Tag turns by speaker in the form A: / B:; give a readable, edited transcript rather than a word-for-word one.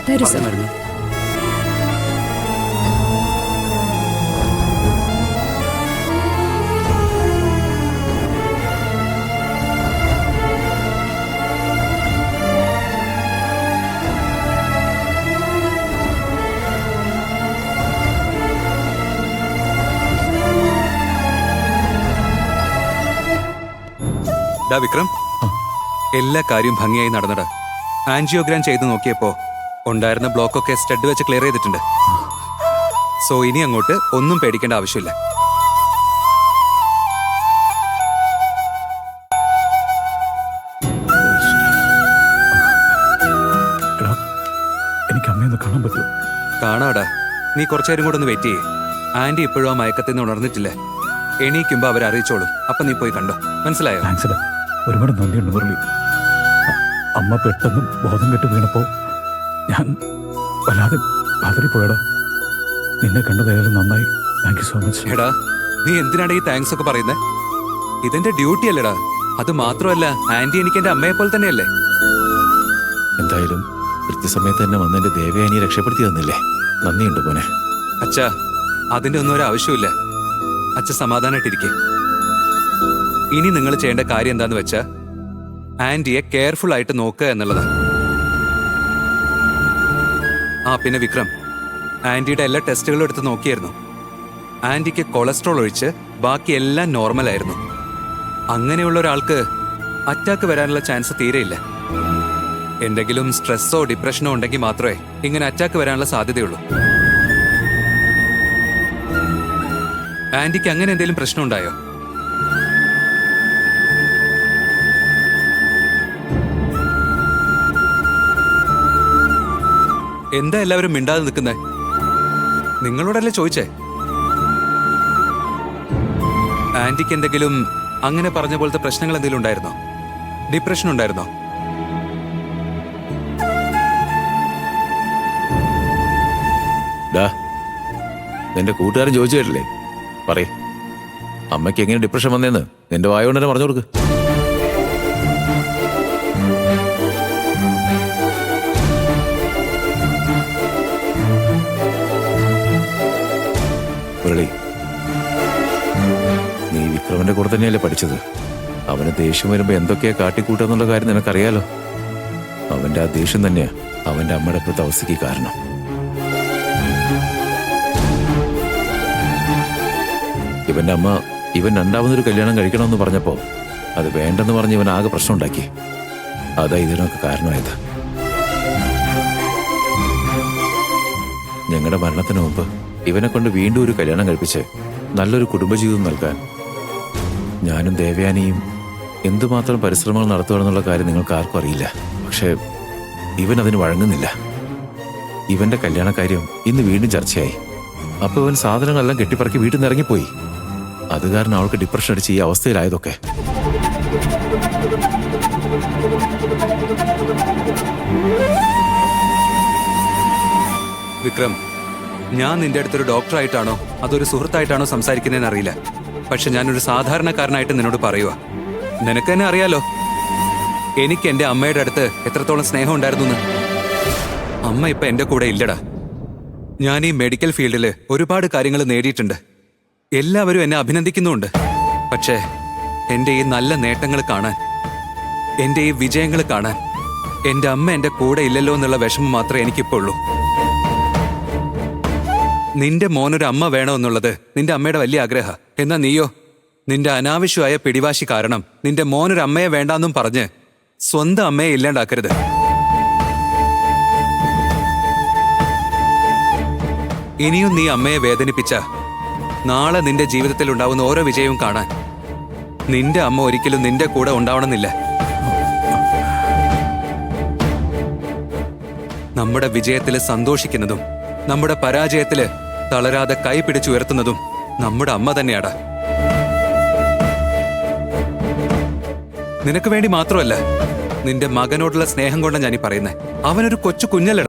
A: തരൂ സർ.
B: വിക്രം, എല്ലാ കാര്യവും ഭംഗിയായി നടന്നട. ആൻജിയോഗ്രാം ചെയ്ത് നോക്കിയപ്പോ ഉണ്ടായിരുന്ന ബ്ലോക്കൊക്കെ സ്റ്റഡ് വെച്ച് ക്ലിയർ ചെയ്തിട്ടുണ്ട്. സോ ഇനി അങ്ങോട്ട് ഒന്നും പേടിക്കേണ്ട ആവശ്യമില്ല.
C: എനിക്ക് അമ്മയൊന്ന് കാണാൻ പറ്റുമോ?
B: കാണാടാ, നീ കുറച്ചേരം കൂടെ ഒന്ന് വെയിറ്റ് ചെയ്യേ. ആന്റി ഇപ്പോഴും ആ മയക്കത്തിൽ നിന്ന് ഉണർന്നിട്ടില്ല. എണീക്കുമ്പോ അവരറിയിച്ചോളും. അപ്പൊ നീ പോയി കണ്ടോ. മനസ്സിലായോ?
C: താങ്ക്സ്. ഒരുപാട് നന്ദിയുണ്ട് മുരളി. അമ്മ പെട്ടെന്ന് ബോധം കെട്ട് വീണപ്പോ ഞാൻ വല്ലാതെ പതറിപ്പോയടാ. നിന്നെ കണ്ടതായാലും നന്നായി. Thank you so much.
B: എടാ, നീ എന്തിനാണ് ഈ താങ്ക്സ് ഒക്കെ പറയുന്നത്? ഇതെന്റെ ഡ്യൂട്ടി അല്ലടാ. അത് മാത്രമല്ല, ആന്റി എനിക്ക് എന്റെ അമ്മയെ പോലെ തന്നെയല്ലേ.
D: എന്തായാലും കൃത്യസമയത്ത് തന്നെ വന്നെന്റെ ദേവയാനിയെ രക്ഷപ്പെടുത്തി തന്നില്ലേ. നന്ദിയുണ്ട് മോനെ.
B: അച്ഛാ, അതിന്റെ ഒന്നും ഒരു ആവശ്യമില്ല. അച്ഛ സമാധാനായിട്ടിരിക്കെ. ഇനി നിങ്ങൾ ചെയ്യേണ്ട കാര്യം എന്താന്ന് വെച്ചാ ആന്റിയെ കെയർഫുൾ ആയിട്ട് നോക്കുക എന്നുള്ളതാ. പിന്നെ വിക്രം, ആന്റിയുടെ എല്ലാ ടെസ്റ്റുകളും എടുത്ത് നോക്കിയായിരുന്നു. ആന്റിക്ക് കൊളസ്ട്രോൾ ഒഴിച്ച് ബാക്കി എല്ലാം നോർമൽ ആയിരുന്നു. അങ്ങനെയുള്ള ഒരാൾക്ക് അറ്റാക്ക് വരാനുള്ള ചാൻസ് തീരെയില്ല. എന്തെങ്കിലും സ്ട്രെസ്സോ ഡിപ്രഷനോ ഉണ്ടെങ്കിൽ മാത്രമേ ഇങ്ങനെ അറ്റാക്ക് വരാനുള്ള സാധ്യതയുള്ളൂ. ആന്റിക്ക് അങ്ങനെ എന്തെങ്കിലും പ്രശ്നം ഉണ്ടായോ? എന്താ എല്ലാവരും മിണ്ടാതെ നിൽക്കുന്നേ? നിങ്ങളോടല്ലേ ചോദിച്ചേ? ആന്റിക്ക് എന്തെങ്കിലും അങ്ങനെ പറഞ്ഞ പോലത്തെ പ്രശ്നങ്ങൾ എന്തെങ്കിലും ഉണ്ടായിരുന്നോ? ഡിപ്രഷൻ ഉണ്ടായിരുന്നോ?
D: നിന്റെ കൂട്ടുകാരൻ ചോദിച്ചു കേട്ടില്ലേ? പറയേ, അമ്മയ്ക്ക് എങ്ങനെ ഡിപ്രഷൻ വന്നേന്ന് നിന്റെ വായോണ്ട് തന്നെ പറഞ്ഞു കൊടുക്ക്. മുരളി, നീ വിക്രമന്റെ കൂടെ തന്നെയല്ലേ പഠിച്ചത്? അവന് ദേഷ്യം വരുമ്പോ എന്തൊക്കെയാ കാട്ടിക്കൂട്ടെന്നുള്ള കാര്യം നിനക്കറിയാലോ. അവന്റെ ആ ദേഷ്യം തന്നെയാ അവന്റെ അമ്മയുടെ ഇപ്പോഴത്തെ അവസ്ഥയ്ക്ക് കാരണം. ഇവന്റെ അമ്മ ഇവൻ രണ്ടാമതൊരു കല്യാണം കഴിക്കണമെന്ന് പറഞ്ഞപ്പോ അത് വേണ്ടെന്ന് പറഞ്ഞ് ഇവൻ ആകെ പ്രശ്നം ഉണ്ടാക്കി. അതാ ഇതിനൊക്കെ കാരണമായത്. ഞങ്ങളുടെ മരണത്തിന് മുമ്പ് ഇവനെ കൊണ്ട് വീണ്ടും ഒരു കല്യാണം കഴിപ്പിച്ച് നല്ലൊരു കുടുംബജീവിതം നൽകാൻ ഞാനും ദേവയാനിയും എന്തുമാത്രം പരിശ്രമങ്ങൾ നടത്തുകയാണെന്നുള്ള കാര്യം നിങ്ങൾക്ക് ആർക്കും അറിയില്ല. പക്ഷേ ഇവൻ അതിന് വഴങ്ങുന്നില്ല. ഇവന്റെ കല്യാണക്കാര്യം ഇന്ന് വീണ്ടും ചർച്ചയായി. അപ്പൊ ഇവൻ സാധനങ്ങളെല്ലാം കെട്ടിപ്പറക്കി വീട്ടിൽ നിന്ന് ഇറങ്ങിപ്പോയി. അത് കാരണം അവൾക്ക് ഡിപ്രഷൻ അടിച്ച് ഈ അവസ്ഥയിലായതൊക്കെ.
B: വിക്രം, ഞാൻ നിന്റെ അടുത്തൊരു ഡോക്ടറായിട്ടാണോ അതൊരു സുഹൃത്തായിട്ടാണോ സംസാരിക്കുന്നതെന്ന് അറിയില്ല. പക്ഷെ ഞാനൊരു സാധാരണക്കാരനായിട്ട് നിന്നോട് പറയുക. നിനക്ക് തന്നെ അറിയാലോ എനിക്ക് എന്റെ അമ്മയുടെ അടുത്ത് എത്രത്തോളം സ്നേഹം ഉണ്ടായിരുന്നു. അമ്മ ഇപ്പൊ എന്റെ കൂടെ ഇല്ലടാ. ഞാൻ ഈ മെഡിക്കൽ ഫീൽഡില് ഒരുപാട് കാര്യങ്ങൾ നേടിയിട്ടുണ്ട്. എല്ലാവരും എന്നെ അഭിനന്ദിക്കുന്നുമുണ്ട്. പക്ഷേ എന്റെ ഈ നല്ല നേട്ടങ്ങൾ കാണാൻ, എന്റെ ഈ വിജയങ്ങൾ കാണാൻ എന്റെ അമ്മ എന്റെ കൂടെ ഇല്ലല്ലോ എന്നുള്ള വിഷമം മാത്രമേ എനിക്കിപ്പോ ഉള്ളൂ. നിന്റെ മോനൊരു അമ്മ വേണമെന്നുള്ളത് നിന്റെ അമ്മയുടെ വലിയ ആഗ്രഹ. എന്നാ നീയോ നിന്റെ അനാവശ്യമായ പിടിവാശി കാരണം നിന്റെ മോനൊരു അമ്മയെ വേണ്ടാന്നും പറഞ്ഞ് സ്വന്തം അമ്മയെ ഇല്ലാണ്ടാക്കരുത്. ഇനിയും നീ അമ്മയെ വേദനിപ്പിച്ച നാളെ നിന്റെ ജീവിതത്തിൽ ഉണ്ടാവുന്ന ഓരോ വിജയവും കാണാൻ നിന്റെ അമ്മ ഒരിക്കലും നിന്റെ കൂടെ ഉണ്ടാവണമെന്നില്ല. നമ്മുടെ വിജയത്തില് സന്തോഷിക്കുന്നതും നമ്മുടെ പരാജയത്തില് തളരാതെ കൈ പിടിച്ചുയർത്തുന്നതും നമ്മുടെ അമ്മ തന്നെയാടാ. നിനക്ക് വേണ്ടി മാത്രമല്ല, നിന്റെ മകനോടുള്ള സ്നേഹം കൊണ്ടാണ് ഞാനീ പറയുന്നത്. അവനൊരു കൊച്ചു കുഞ്ഞല്ലടാ.